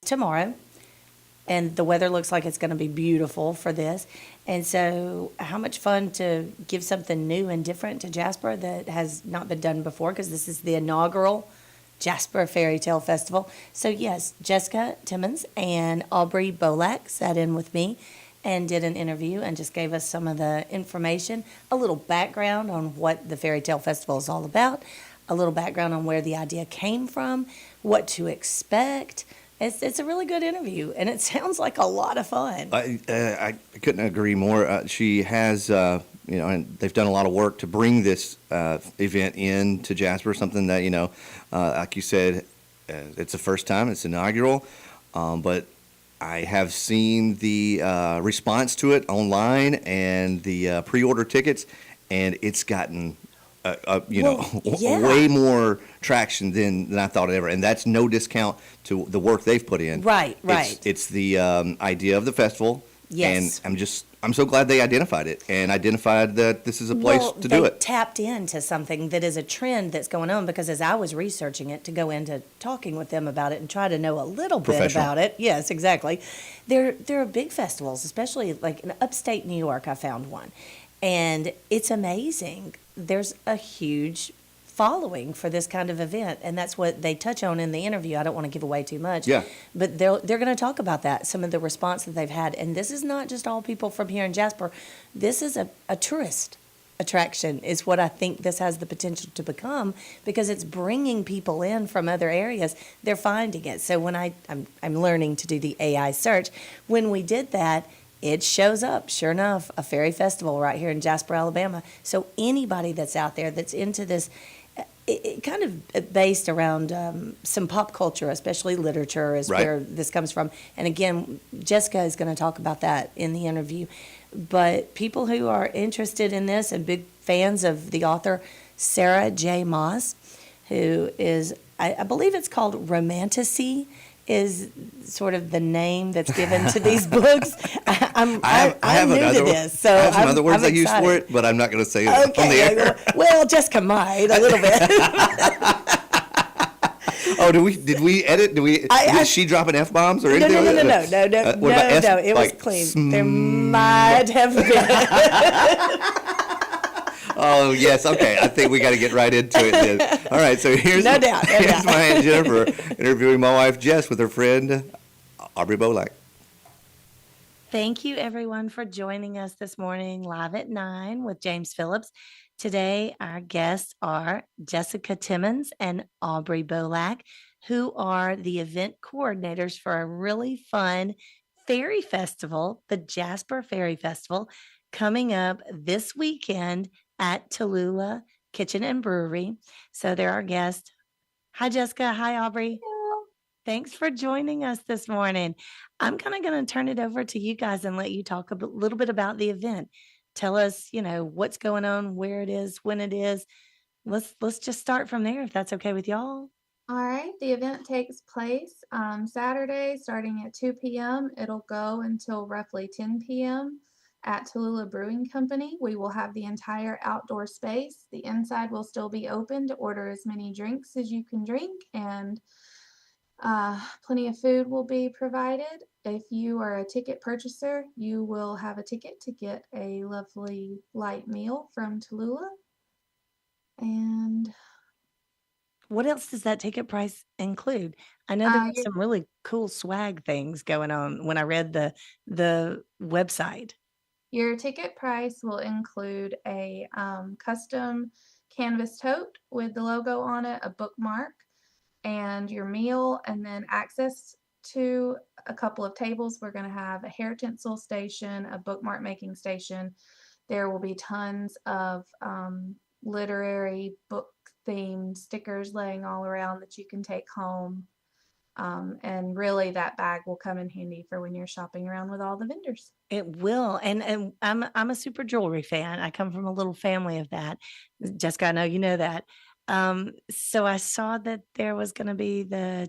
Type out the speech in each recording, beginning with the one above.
tomorrow, and the weather looks like it's going to be beautiful for this. And so, how much fun to give something new and different to Jasper that has not been done before, because this is the inaugural Jasper Fairy Tale Festival. So, yes, Jessica Timmons and Aubrey Bolak sat in with me and did an interview and just gave us some of the information, a little background on what the Fairy Tale Festival is all about, a little background on where the idea came from, what to expect. It's a really good interview, and it sounds like a lot of fun. I couldn't agree more. She has, and they've done a lot of work to bring this event in to Jasper, something that, like you said, it's the first time, it's inaugural, but I have seen the response to it online and the pre-order tickets, and it's gotten way more traction than I thought ever. And that's no discount to the work they've put in. Right. It's the idea of the festival. Yes. And I'm so glad they identified it and identified that this is a place to do it. Tapped into something that is a trend that's going on, because as I was researching it to go into talking with them about it and try to know a little bit about it. Yes, exactly. There are big festivals, especially like in upstate New York. I found one. And it's amazing. There's a huge following for this kind of event, and that's what they touch on in the interview. I don't want to give away too much. Yeah. But they're going to talk about that, some of the response that they've had. And this is not just all people from here in Jasper. This is a tourist attraction is what I think this has the potential to become, because it's bringing people in from other areas. They're finding it. So when I'm learning to do the AI search, when we did that, it shows up, sure enough, a fairy festival right here in Jasper, Alabama. So anybody that's out there that's into this, it kind of based around some pop culture, especially literature, is where this comes from. And again, Jessica is going to talk about that in the interview. But people who are interested in this and big fans of the author Sarah J. Maas, who is, I believe it's called Romantasy, is sort of the name that's given to these books. I'm new to this, so I have some I'm, other words I'm I use for it, but I'm not going to say it on the air. Well, Jessica might a little bit. Oh, did we edit? Did she drop an F-bombs or anything? No. It was clean. There might have been. Oh, yes. Okay. I think we got to get right into it then. All right. So here's no doubt. my Aunt Jennifer interviewing my wife Jess with her friend Aubrey Bolak. Thank you, everyone, for joining us this morning live at 9 with James Phillips. Today, our guests are Jessica Timmons and Aubrey Bolak, who are the event coordinators for a really fun fairy festival, the Jasper Fairie Festival, coming up this weekend at Tallulah Kitchen and Brewery. So they're our guests. Hi, Jessica. Hi, Aubrey. Hello. Thanks for joining us this morning. I'm kind of going to turn it over to you guys and let you talk a little bit about the event. Tell us, what's going on, where it is, when it is. Let's just start from there, if that's okay with y'all. All right. The event takes place Saturday starting at 2 p.m. It'll go until roughly 10 p.m. at Tallulah Brewing Company. We will have the entire outdoor space. The inside will still be open to order as many drinks as you can drink, and plenty of food will be provided. If you are a ticket purchaser, you will have a ticket to get a lovely light meal from Tallulah. And what else does that ticket price include? I know there were some really cool swag things going on when I read the website. Your ticket price will include a custom canvas tote with the logo on it, a bookmark, and your meal, and then access to a couple of tables. We're going to have a hair tinsel station, a bookmark making station. There will be tons of literary book themed stickers laying all around that you can take home. And really that bag will come in handy for when you're shopping around with all the vendors. It will. And I'm a super jewelry fan. I come from a little family of that. Jessica, I know you know that. So I saw that there was going to be the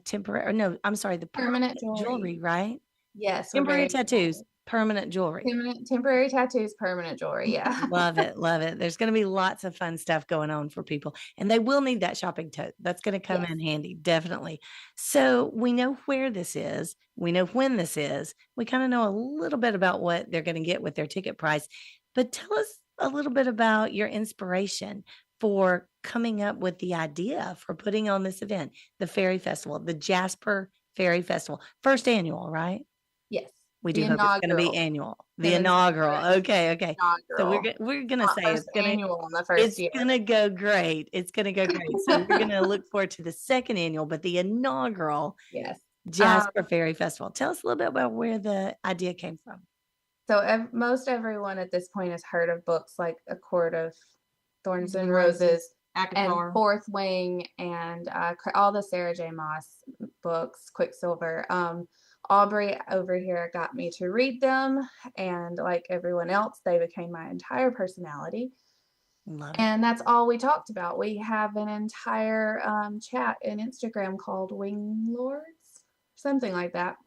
permanent jewelry, right? Yes. Temporary tattoos. permanent jewelry. Temporary tattoos, permanent jewelry. Yeah. Love it, love it. There's gonna be lots of fun stuff going on for people, and they will need that shopping tote. That's gonna come Yes. in handy, definitely. So, we know where this is, we know when this is, we kinda know a little bit about what they're gonna get with their ticket price, but tell us a little bit about your inspiration for coming up with the idea for putting on this event, the Fairy Festival, the Jasper Fairy Festival. First annual, right? Yes. We The do hope it's gonna be inaugural. annual. The Timmons inaugural. Correct. Okay, okay. So Inaugural. we're gonna Not say first annual in the first it's year. gonna go great. It's gonna go great. So we're gonna look forward to the second annual, but the inaugural Yes. Jasper Fairy Festival. Tell us a little bit about where the idea came from. So most everyone at this point has heard of books like A Court of Thorns and Roses, Roses and Akatar. Fourth Wing and all the Sarah J. Maas books, Quicksilver. Aubrey over here got me to read them, and like everyone else, they became my entire personality. Love it. And that's all we talked about. We have an entire chat in Instagram called Wing Lords, something like that.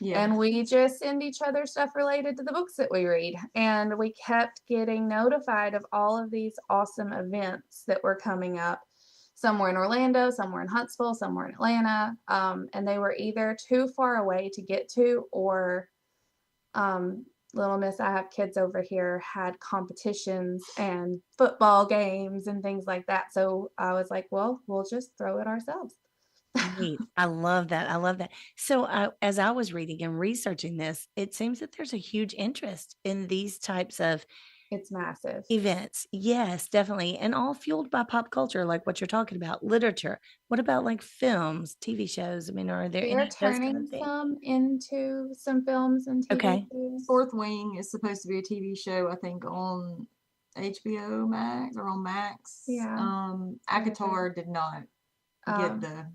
Yeah. And we just send each other stuff related to the books that we read. And we kept getting notified of all of these awesome events that were coming up. Some were in Orlando, some were in Huntsville, some were in Atlanta. And they were either too far away to get to, or Little Miss, I have kids over here, had competitions and football games and things like that. So I was like, well, we'll just throw it ourselves. Neat. I love that. I love that. So, as I was reading and researching this, it seems that there's a huge interest in these types of It's massive. events. Yes, definitely. And all fueled by pop culture, like what you're talking about, literature. What about like films, TV shows? I mean, are there They're any of those kind turning of things? some into some films and TV Okay. series. Fourth Wing is supposed to be a TV show, I think, on HBO Max or on Max. Yeah. Akatar did not get Um, the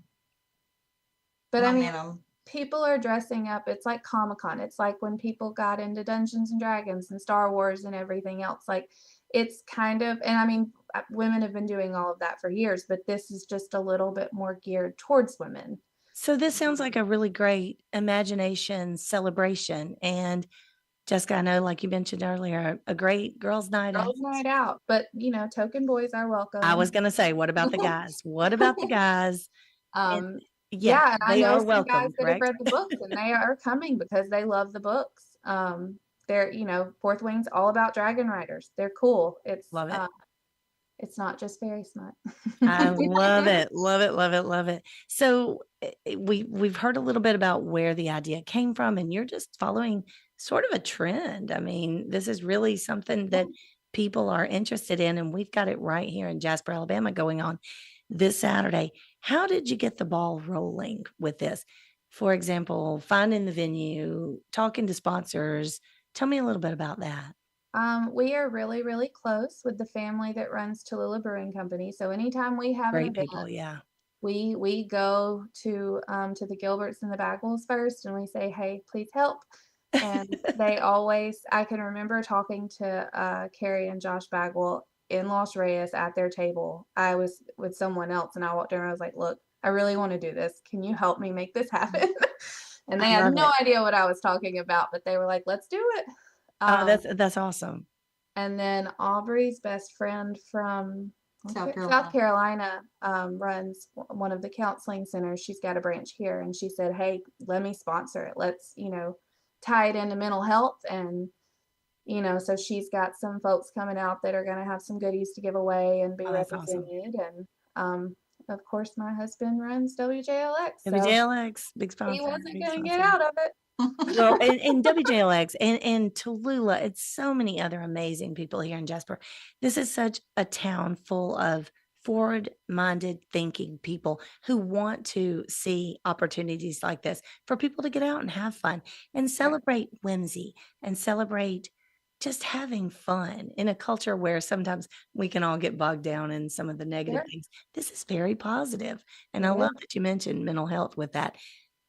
But I mean, momentum. people are dressing up. It's like Comic-Con. It's like when people got into Dungeons and Dragons and Star Wars and everything else. Like, it's kind of, and I mean, women have been doing all of that for years, but this is just a little bit more geared towards women. So this sounds like a really great imagination celebration. And Jessica, I know, like you mentioned earlier, a great girls' night out. Girls' night out, but token boys are I welcome. was going to say, what about the guys? What about the guys? And Um, yeah, yeah, and I they know are some welcome, guys that have correct? read the books and they are coming because they love the books. They're, Fourth Wing's all about dragon riders. They're cool. Love it. It's not just fairy smut. I love it. Love it. Love it. Love it. So we've heard a little bit about where the idea came from, and you're just following sort of a trend. I mean, this is really something that people are interested in, and we've got it right here in Jasper, Alabama, going on this Saturday. How did you get the ball rolling with this? For example, finding the venue, talking to sponsors. Tell me a little bit about that. We are really, really close with the family that runs Tallulah Brewing Company. So anytime we have an Great event, people, yeah. we go to the Gilberts and the Bagwells first, and we say, "Hey, please help." And they always, I can remember talking to Carrie and Josh Bagwell in Los Reyes at their table. I was with someone else, and I walked in and I was like, "Look, I really want to do this. Can you help me make this happen?" And they I had love no it. idea what I was talking about, but they were like, "Let's do it." Oh, that's awesome. And then Aubrey's best friend from South South Carolina. Carolina runs one of the counseling centers. She's got a branch here, and she said, "Hey, let me sponsor it. Let's, tie it into mental health." And, so she's got some folks coming out that are going to have some goodies to give away and be Oh, that's awesome. represented. And, of course, my husband runs WJLX, so WJLX, big sponsor. he wasn't Big going to get sponsor. out of it. Well, and WJLX and Tallulah, it's so many other amazing people here in Jasper. This is such a town full of forward-minded thinking people who want to see opportunities like this for people to get out and have fun and celebrate whimsy and celebrate just having fun in a culture where sometimes we can all get bogged down in some of the negative Sure. things. This is very positive. And I Yeah. love that you mentioned mental health with that.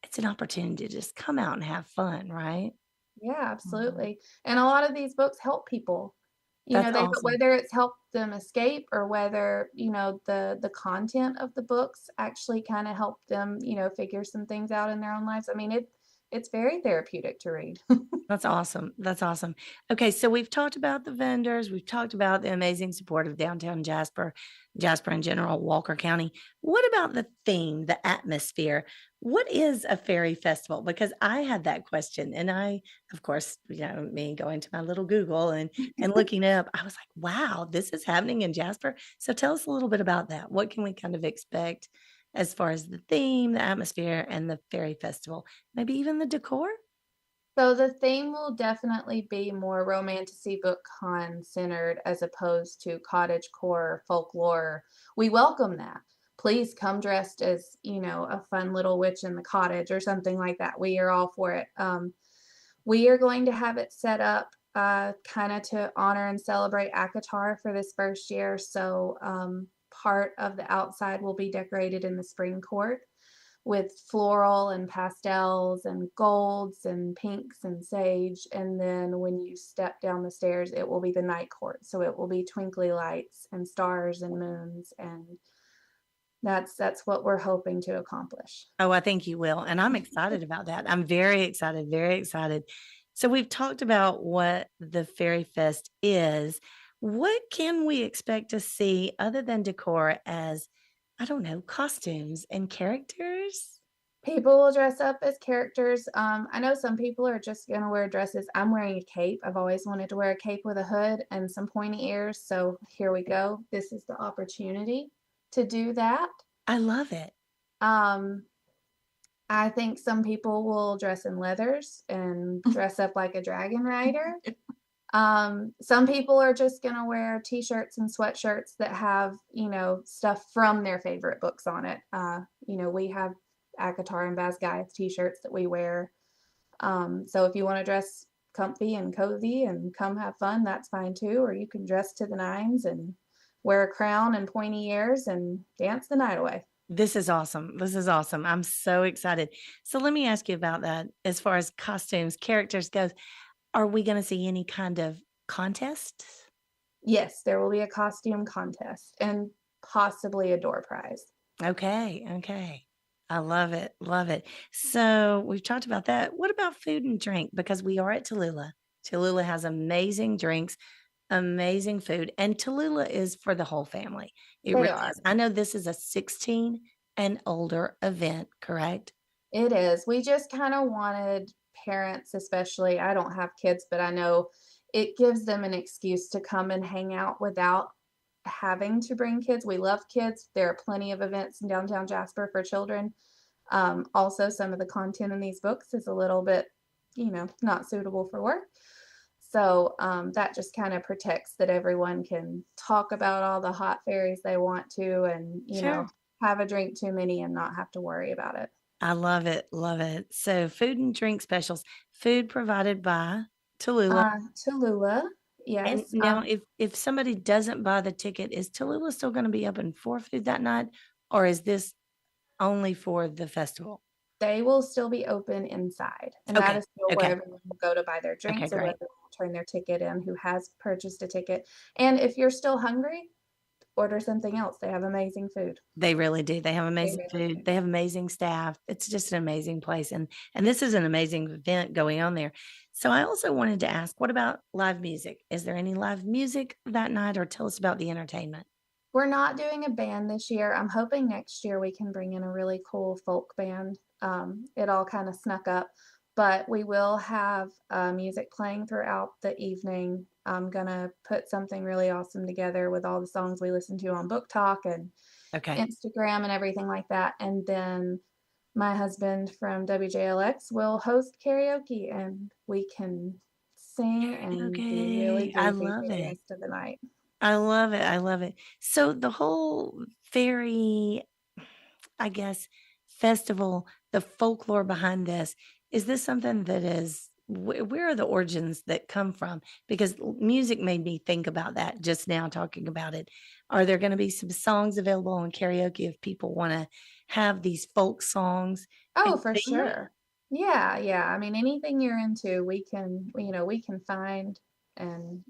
It's an opportunity to just come out and have fun, right? Yeah, absolutely. And a lot of these books help people. That's awesome. Whether it's helped them escape or whether, the content of the books actually kind of help them, figure some things out in their own lives. I mean, it's very therapeutic to read. That's awesome. That's awesome. Okay, so we've talked about the vendors, we've talked about the amazing support of downtown Jasper, Jasper in general, Walker County. What about the theme, the atmosphere? What is a fairy festival? Because I had that question, and I, of course, me going to my little Google and looking it up, I was like, wow, this is happening in Jasper. So tell us a little bit about that. What can we kind of expect as far as the theme, the atmosphere, and the fairy festival? Maybe even the decor? So the theme will definitely be more romantasy book con centered as opposed to cottagecore folklore. We welcome that. Please come dressed as, a fun little witch in the cottage or something like that. We are all for it. We are going to have it set up kind of to honor and celebrate ACOTAR for this first year. So part of the outside will be decorated in the spring court with floral and pastels and golds and pinks and sage. And then when you step down the stairs, it will be the night court. So it will be twinkly lights and stars and moons. And that's what we're hoping to accomplish. Oh, I think you will. And I'm excited about that. I'm very excited, very excited. So we've talked about what the Fairy Fest is. What can we expect to see other than decor as, I don't know, costumes and characters? People will dress up as characters. I know some people are just going to wear dresses. I'm wearing a cape. I've always wanted to wear a cape with a hood and some pointy ears. So here we go. This is the opportunity to do that. I love it. Um, I think some people will dress in leathers and dress up like a dragon rider. Some people are just gonna wear t-shirts and sweatshirts that have, stuff from their favorite books on it. We have ACOTAR and Basgiath t-shirts that we wear. So if you want to dress comfy and cozy and come have fun, that's fine too. Or you can dress to the nines and wear a crown and pointy ears and dance the night away. This is awesome. This is awesome. I'm so excited. So let me ask you about that as far as costumes, characters goes. Are we going to see any kind of contest? Yes, there will be a costume contest and possibly a door prize. Okay, okay. I love it. Love it. So we've talked about that. What about food and drink? Because we are at Tallulah. Tallulah has amazing drinks, amazing food, and Tallulah is for the whole family. It They really are. is. I know this is a 16 and older event, correct? It is. We just kind of wanted parents, especially, I don't have kids, but I know it gives them an excuse to come and hang out without having to bring kids. We love kids. There are plenty of events in downtown Jasper for children. Also, some of the content in these books is a little bit, not suitable for work. So that just kind of protects that everyone can talk about all the hot fairies they want to and, Sure. have a drink too many and not have to worry about it. I love it. Love it. So food and drink specials, food provided by Tallulah. Tallulah, And yes. now if somebody doesn't buy the ticket, is Tallulah still going to be open for food that night? Or is this only for the festival? They will still be open inside, and that Okay. is still where Okay. everyone will go to buy their Okay, drinks or where great. they will turn their ticket in who has purchased a ticket. And if you're still hungry, order something else. They have amazing food. They really do. They have They amazing really food. do. They have amazing staff. It's just an amazing place. And this is an amazing event going on there. So I also wanted to ask, what about live music? Is there any live music that night, or tell us about the entertainment? We're not doing a band this year. I'm hoping next year we can bring in a really cool folk band. It all kind of snuck up, but we will have music playing throughout the evening. I'm gonna put something really awesome together with all the songs we listen to on Book Talk and Okay. Instagram and everything like that. And then my husband from WJLX will host karaoke and we can sing and be really Okay. I goofy love for the it. rest of the night. I love it. I love it. So the whole fairy, I guess, festival, the folklore behind this, is this something that is, where are the origins that come from? Because music made me think about that just now talking about it. Are there going to be some songs available on karaoke if people want to have these folk songs Oh, and for sing them? sure. Yeah, yeah. I mean, anything you're into, we can find and,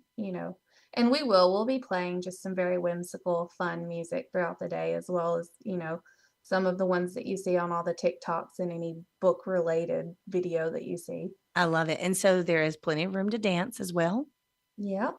and we'll be playing just some very whimsical, fun music throughout the day, as well as, some of the ones that you see on all the TikToks and any book related video that you see. I love it. And so there is plenty of room to dance as well. Yep.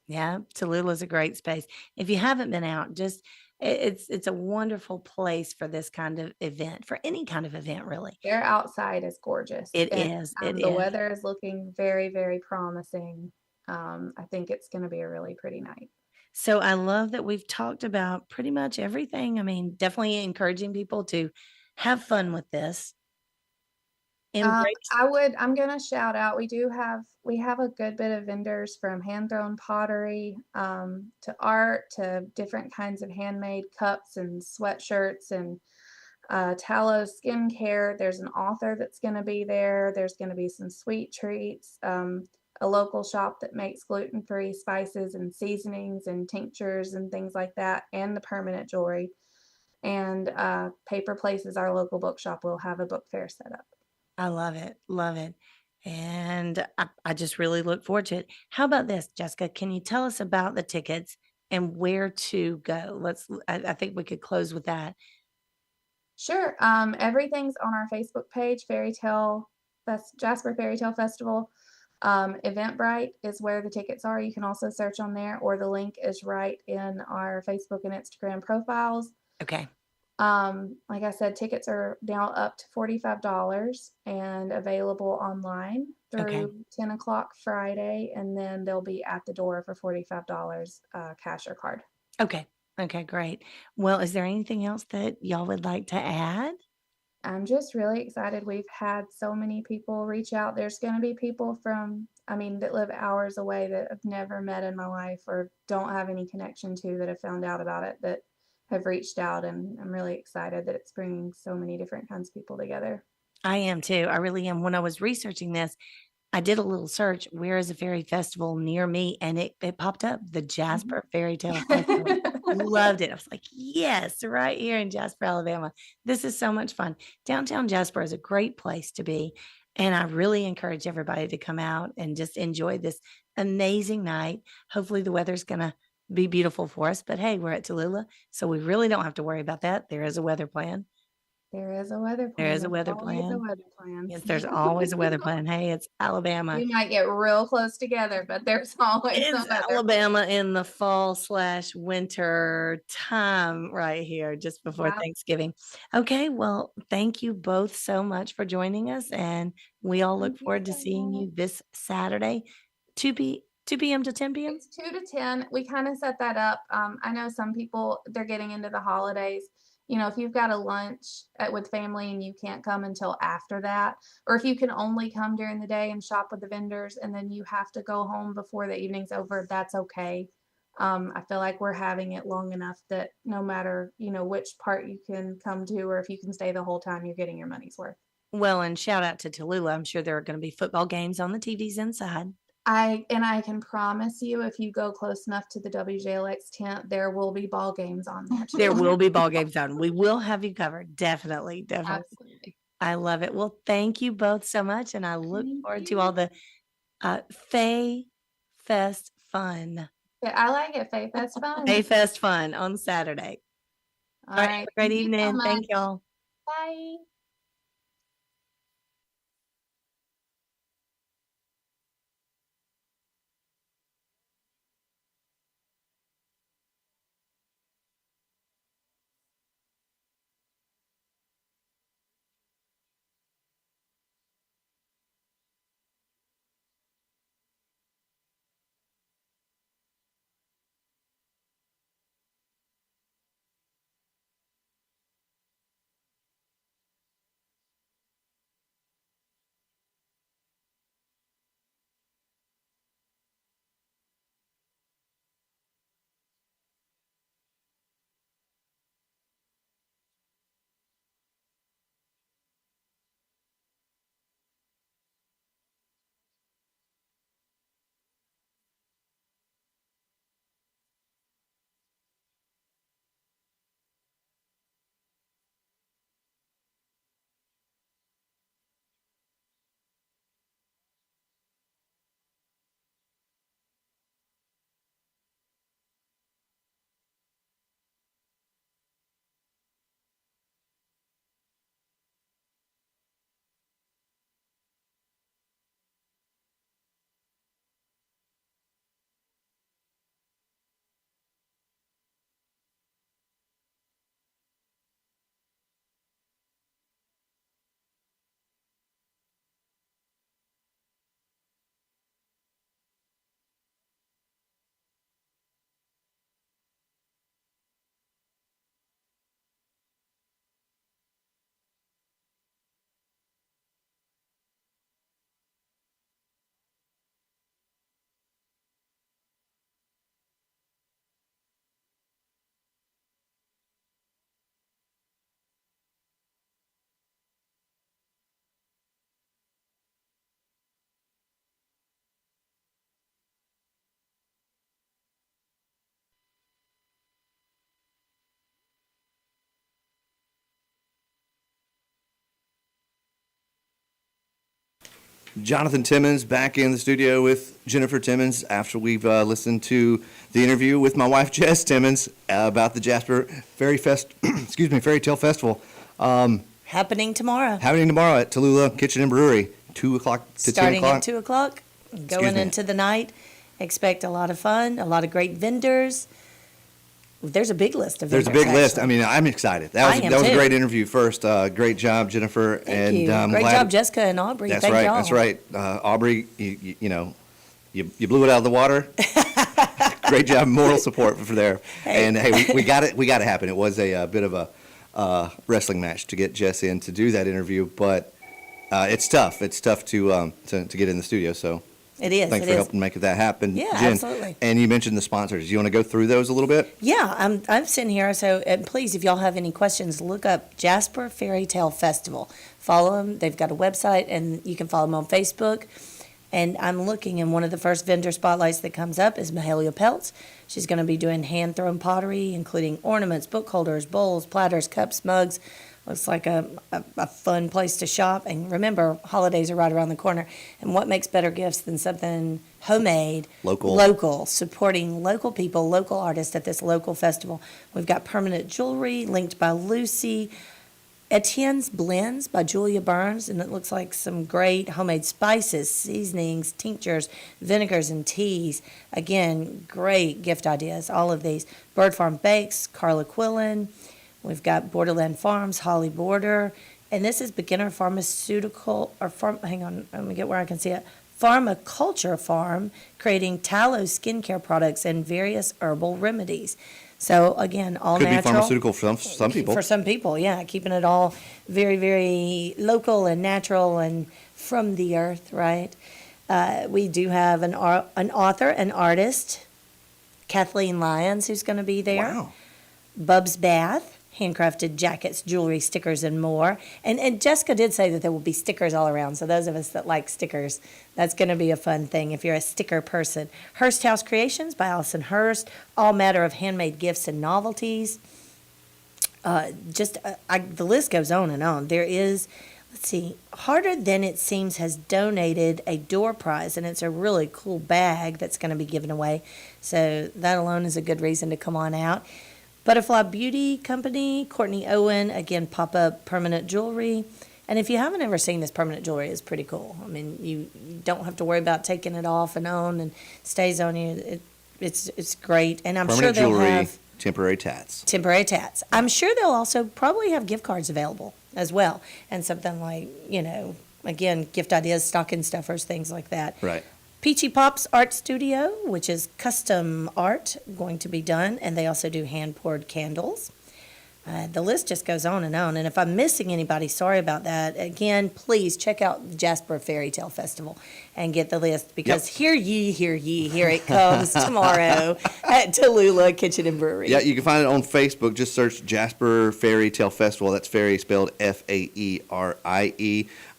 Yeah, Tallulah's a great space. If you haven't been out, just it's a wonderful place for this kind of event, for any kind of event, really. Their outside is gorgeous, It and, is, it the is. weather is looking very, very promising. I think it's gonna be a really pretty night. So I love that we've talked about pretty much everything. I mean, definitely encouraging people to have fun with this. Embrace. I'm gonna shout out, we have a good bit of vendors from hand-thrown pottery, to art, to different kinds of handmade cups and sweatshirts and tallow skincare. There's an author that's going to be there. There's going to be some sweet treats. A local shop that makes gluten-free spices and seasonings and tinctures and things like that, and the permanent jewelry. And Paper Places, our local bookshop, will have a book fair set up. I love it. Love it. And I just really look forward to it. How about this, Jessica? Can you tell us about the tickets and where to go? I think we could close with that. Sure. Everything's on our Facebook page, Jasper Fairy Tale Festival. Eventbrite is where the tickets are. You can also search on there, or the link is right in our Facebook and Instagram profiles. Okay. Like I said, tickets are now up to $45 and available online Okay. through 10 o'clock Friday, and then they'll be at the door for $45, cash or card. Okay. Okay, great. Well, is there anything else that y'all would like to add? I'm just really excited. We've had so many people reach out. There's going to be people that live hours away that I've never met in my life or don't have any connection to, that have found out about it, that have reached out. And I'm really excited that it's bringing so many different kinds of people together. I am too. I really am. When I was researching this, I did a little search, where is a fairy festival near me? And it popped up, the Jasper Fairy Tale Festival. Loved it. I was like, yes, right here in Jasper, Alabama. This is so much fun. Downtown Jasper is a great place to be. And I really encourage everybody to come out and just enjoy this amazing night. Hopefully the weather's going to be beautiful for us. But hey, we're at Tallulah, so we really don't have to worry about that. There is a weather plan. There is a weather There plan. is a There's weather always a plan. weather plan. Yes, there's always a weather plan. Hey, it's Alabama. We might get real close together, but there's always a It's weather Alabama in the fall/winter time right here, just before plan. Thanksgiving. Okay, well, thank you both so much for joining us, and we all look Thank you forward to so seeing much. you this Saturday, 2 p.m. to 10 p.m. It's 2 to 10. We kind of set that up. I know some people, they're getting into the holidays. If you've got a lunch with family and you can't come until after that, or if you can only come during the day and shop with the vendors and then you have to go home before the evening's over, that's okay. I feel like we're having it long enough that no matter, which part you can come to, or if you can stay the whole time, you're getting your money's worth. Well, and shout out to Tallulah. I'm sure there are going to be football games on the TVs inside. I can promise you, if you go close enough to the WJLX tent, there will be ball games on there too. There will be ball games on. We will have you covered. Definitely, definitely. Absolutely. I love it. Well, thank you both so much, and I look Thank forward to you. all the Fae Fest fun. Yeah, I like it, Faith. That's fun. Fae Fest fun on Saturday. All All right, right. have a great Thank you so evening. much. Thank y'all. Bye. Jonathan Timmons back in the studio with Jennifer Timmons after we've listened to the interview with my wife Jess Timmons about the Jasper Fairy Fairy Tale Festival Happening tomorrow. happening tomorrow at Tallulah Kitchen and Brewery, 2 o'clock to 10 Starting o'clock. at 2 o'clock, going me. into the night. Expect a lot of fun, a lot of great vendors. There's a big list of There's a vendors, big list. I actually. mean, I'm excited. I am That was a too. great interview. First, great job, Jennifer. Thank and you. I'm Great glad- job, Jessica and Aubrey. That's Thank right. y'all. That's right. Aubrey, you know, you blew it out of the water. Great job, moral support for there. Hey. And hey, we got it. We got it happen. It was a bit of a wrestling match to get Jess in to do that interview, but it's tough. It's tough to get in the studio. So It is. thanks It for is. helping make that happen, Yeah, Jen. absolutely. And you mentioned the sponsors. You want to go through those a little bit? Yeah, I'm sitting here. So, and please, if y'all have any questions, look up Jasper Fairy Tale Festival. Follow them. They've got a website, and you can follow them on Facebook. And I'm looking, and one of the first vendor spotlights that comes up is Mahalia Peltz. She's going to be doing hand-thrown pottery, including ornaments, book holders, bowls, platters, cups, mugs. Looks like a fun place to shop. And remember, holidays are right around the corner. And what makes better gifts than something homemade, Local. supporting local people, local artists at this local festival. We've got permanent jewelry linked by Lucy, Etienne's Blends by Julia Burns, and it looks like some great homemade spices, seasonings, tinctures, vinegars, and teas. Again, great gift ideas, all of these. Bird Farm Bakes, Carla Quillen. We've got Borderland Farms, Holly Border, and this is Beginner Pharmaceutical, hang on, let me get where I can see it. Pharmaculture Farm, creating tallow skincare products and various herbal remedies. So again, all Could natural. be pharmaceutical for some people. For some people, yeah, keeping it all very, very local and natural and from the earth, right? We do have an author, an artist, Kathleen Lyons, who's going to be there. Wow. Bub's Bath, handcrafted jackets, jewelry, stickers, and more. And Jessica did say that there will be stickers all around. So those of us that like stickers, that's going to be a fun thing if you're a sticker person. Hearst House Creations by Allison Hurst, all matter of handmade gifts and novelties. The list goes on and on. There is, let's see, Harder Than It Seems has donated a door prize, and it's a really cool bag that's going to be given away. So that alone is a good reason to come on out. Butterfly Beauty Company, Courtney Owen, again, pop-up permanent jewelry. And if you haven't ever seen this permanent jewelry, it's pretty cool. I mean, you don't have to worry about taking it off and on and stays on you. It's great. And I'm sure Permanent they'll jewelry, have temporary tats. temporary tats. I'm sure they'll also probably have gift cards available as well. And something like, again, gift ideas, stocking stuffers, things like that. Right. Peachy Pop's Art Studio, which is custom art going to be done, and they also do hand-poured candles. The list just goes on, and if I'm missing anybody, sorry about that. Again, please check out the Jasper Fairy Tale Festival and get the list, because hear ye, here it comes tomorrow at Tallulah Kitchen and Brewery. Yeah, you can find it on Facebook. Just search Jasper Fairy Tale Festival. That's fairy spelled Faerie.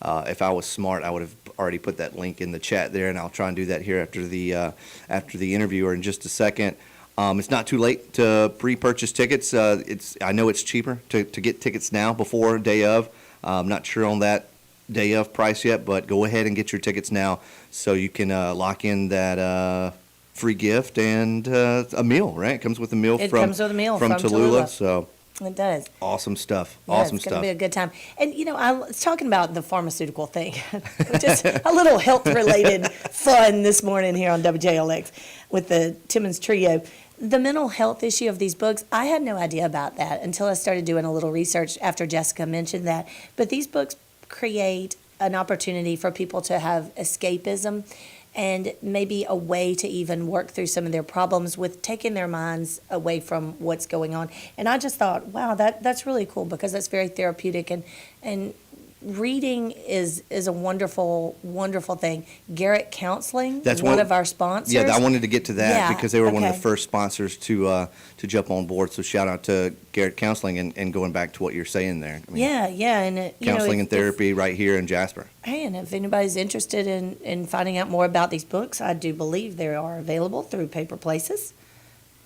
If I was smart, I would have already put that link in the chat there, and I'll try and do that here after the interview or in just a second. It's not too late to pre-purchase tickets. I know it's cheaper to get tickets now before day of. I'm not sure on that day of price yet, but go ahead and get your tickets now so you can lock in that free gift and a meal, right? It comes with a meal It from comes with a meal from from Tallulah. Tallulah. So It does. awesome stuff. Yeah, Awesome it's going stuff. to be a good time. And, I was talking about the pharmaceutical thing, just a little health-related fun this morning here on WJLX with the Timmons Trio. The mental health issue of these books, I had no idea about that until I started doing a little research after Jessica mentioned that. But these books create an opportunity for people to have escapism and maybe a way to even work through some of their problems with taking their minds away from what's going on. And I just thought, wow, that's really cool, because that's very therapeutic, and reading is a wonderful, wonderful thing. Garrett Counseling, That's one one- of our sponsors. Yeah, I wanted to get to that Yeah, because they were one of okay. the first sponsors to jump on board. So shout out to Garrett Counseling and going back to what you're saying there. I mean, Yeah, and counseling and therapy right here in Jasper. Hey, and if anybody's interested in finding out more about these books, I do believe they are available through Paper Places.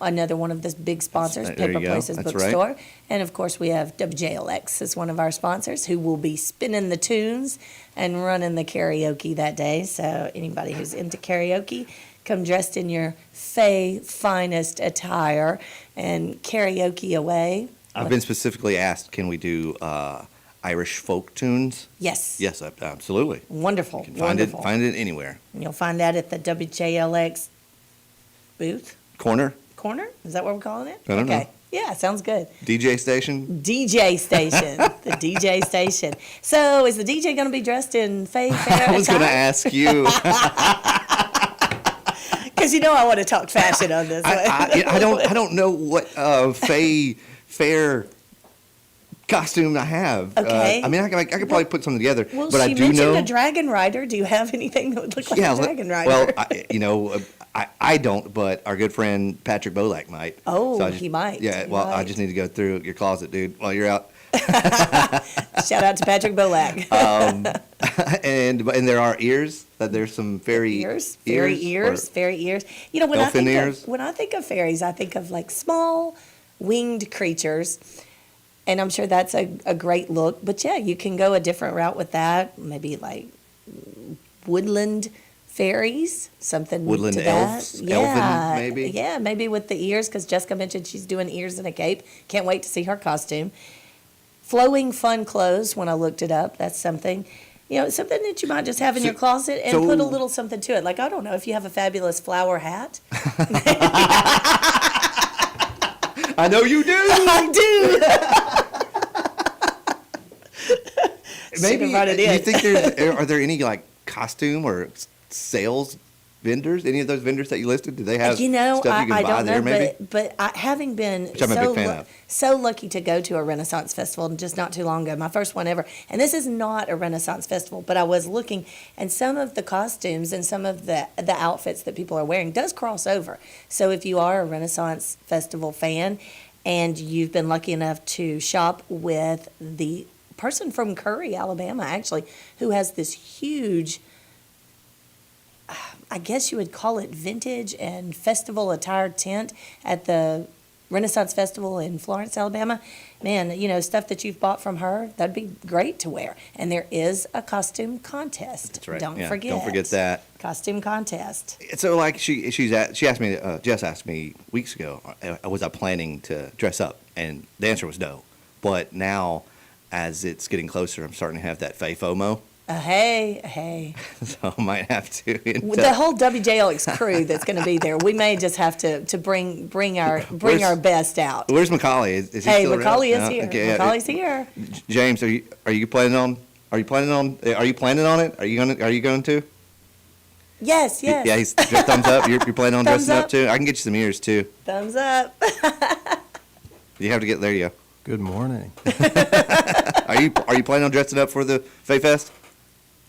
another one of the big sponsors, There you Paper go. Places That's Bookstore. And of course, we have WJLX as one of our sponsors who will be spinning the tunes and running the karaoke that day. So anybody who's into karaoke, come dressed in your Faye finest attire and karaoke away. I've been specifically asked, can we do Irish folk tunes? Yes. Yes, absolutely. Wonderful. You can Wonderful. find it anywhere. And you'll find that at the WJLX booth Corner, corner. Is that what we're calling it? I don't know. Okay. Yeah, sounds good. DJ station. DJ station. The DJ station. So is the DJ going to be dressed in Faye Fair? I was going to ask you. Because you know I want to talk fashion on this one. I don't know what fair costume I have. Okay. I mean, I could probably put something together, Well, but she I do mentioned know. a dragon rider. Do you have anything that would look like a dragon rider? Well, I don't, but our good friend Patrick Bolak might. Oh, So he might. Yeah, He well, I might. just need to go through your closet, dude, while you're out. Shout out to Patrick Bolak. And there are ears. There's some fairy Fairy ears. You know, when Elfin ears? when I think of fairies, I think of like small winged creatures. And I'm sure that's a great look. But yeah, you can go a different route with that. Maybe like woodland fairies, something Woodland to that. elves? Yeah, Elfin, maybe? Yeah, maybe with the ears, because Jessica mentioned she's doing ears and a cape. Can't wait to see her costume. Flowing fun clothes, when I looked it up, that's something. You know, something that you might just have in your closet and put a little something to it. Like, I don't know, if you have a fabulous flower hat. I know you do. I do. Maybe brought it do you in. think are there any like costume or sales vendors? Any of those vendors that you listed? Do they have You know, stuff you can I buy don't there? know, Maybe. but having been Which I'm a big fan of. so lucky to go to a Renaissance festival just not too long ago, my first one ever. And this is not a Renaissance festival, but I was looking, and some of the costumes and some of the outfits that people are wearing does cross over. So if you are a Renaissance festival fan and you've been lucky enough to shop with the person from Curry, Alabama, actually, who has this huge, I guess you would call it vintage and festival attire tent at the Renaissance Festival in Florence, Alabama. Man, you know, stuff that you've bought from her, that'd be great to wear. And there is a costume contest. That's right. Don't Yeah, forget. Don't forget that. Costume contest. So like she asked me, Jess asked me weeks ago, was I planning to dress up? And the answer was no. But now, as it's getting closer, I'm starting to have that Faye FOMO. Hey. So I might have to. The whole WJLX crew that's going to be there, we may just have to bring our best out. Where's Macaulay? Is he Hey, still around? Macaulay is No? here. Okay, yeah. Macaulay's here. James, are you planning on it? Are you going to? Yes. Yeah, he's just thumbs up. You're planning on Thumbs dressing up up. too? I can get you some ears too. Thumbs up. You have to get there. You go. Good morning. Are you planning on dressing up for the Faye Fest?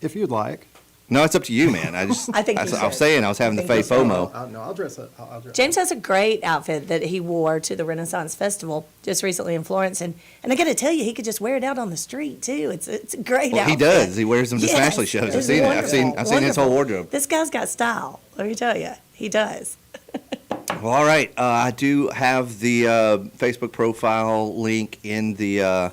If you'd like. No, it's up to you, man. I think you I was should. saying I was having the Faye FOMO. I'll dress up. I'll dress James has a great outfit that he wore to the Renaissance Festival just recently in Florence, and I got to tell you, he could just wear it out on the street too. It's a great Well, outfit. he does. He wears them to Yes, Smashley shows. I've it's seen it. I've seen wonderful, his whole wonderful. wardrobe. This guy's got style. Let me tell you, he does. Well, all right. I do have the Facebook profile link in the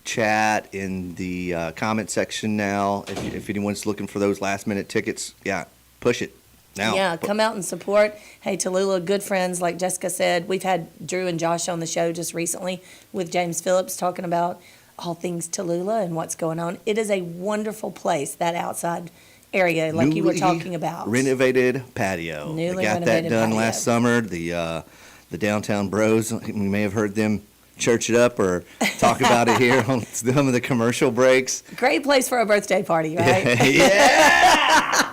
chat in the comment section now. If anyone's looking for those last minute tickets, yeah, push it now. Yeah, come out and support. Hey, Tallulah, good friends, like Jessica said. We've had Drew and Josh on the show just recently with James Phillips talking about all things Tallulah and what's going on. It is a wonderful place, that outside area, like you were Newly talking about. Renovated patio. Newly They got that renovated done patio. last summer. The downtown bros, we may have heard them church it up or talk about it here on some of the commercial breaks. Great place for a birthday party, right? Yeah.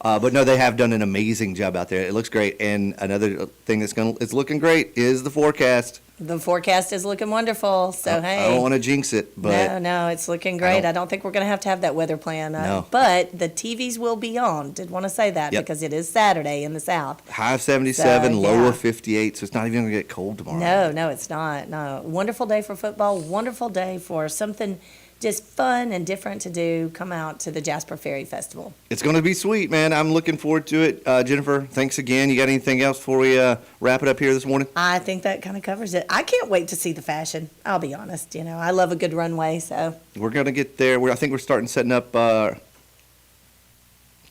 But no, they have done an amazing job out there. It looks great. And another thing it's looking great is the forecast. The forecast is looking wonderful, so hey. I don't want to jinx it, but No, it's looking great. don't- I don't think we're going to have that weather plan. No. But the TVs will be on. Did want to say that Yep. because it is Saturday in the South. high of 77, So, low yeah. of 58, so it's not even going to get cold tomorrow. No, it's not. No. Wonderful day for football. Wonderful day for something just fun and different to do, come out to the Jasper Ferry Festival. It's going to be sweet, man. I'm looking forward to it. Jennifer, thanks again. You got anything else before we wrap it up here this morning? I think that kind of covers it. I can't wait to see the fashion. I'll be honest. I love a good runway, so. We're going to get there. I think we're starting setting up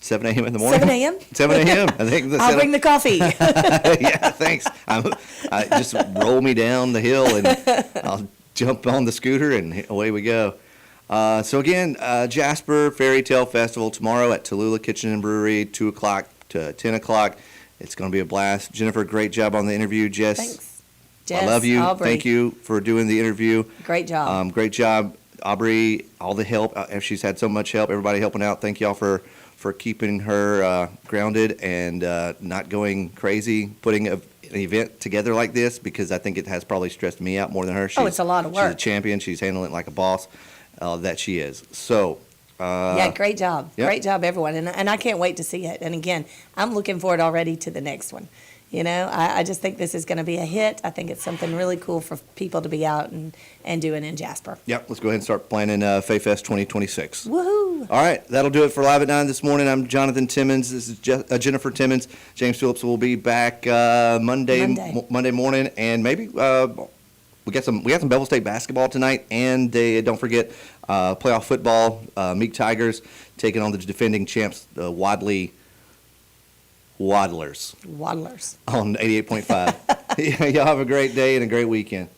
7 a.m. in the morning. 7 a.m.? 7 a.m. I think I'll bring the coffee. Yeah, thanks. I just roll me down the hill and I'll jump on the scooter and away we go. So again, Jasper Fairy Tale Festival tomorrow at Tallulah Kitchen and Brewery, 2 o'clock to 10 o'clock. It's going to be a blast. Jennifer, great job on the interview. Jess, Thanks. Jess, I love you. Aubrey. Thank you for doing the interview. Great job. Great job, Aubrey. All the help. She's had so much help. Everybody helping out. Thank y'all for keeping her grounded and not going crazy, putting an event together like this, because I think it has probably stressed me out more than her. It's a lot of She's a work. champion. She's handling it like a boss that she is. So, Yeah, great job. Yep. Great job, everyone. And I can't wait to see it. And again, I'm looking forward already to the next one. I just think this is going to be a hit. I think it's something really cool for people to be out and doing in Jasper. Yep, let's go ahead and start planning Fae Fest 2026. Woohoo! All right, that'll do it for Live at 9 this morning. I'm Jonathan Timmons. This is Jennifer Timmons. James Phillips will be back Monday morning, and maybe we got some Bevel State basketball tonight, and don't forget playoff football. Meek Tigers taking on the defending champs, the Waddlers Waddlers. on 88.5. Y'all have a great day and a great weekend.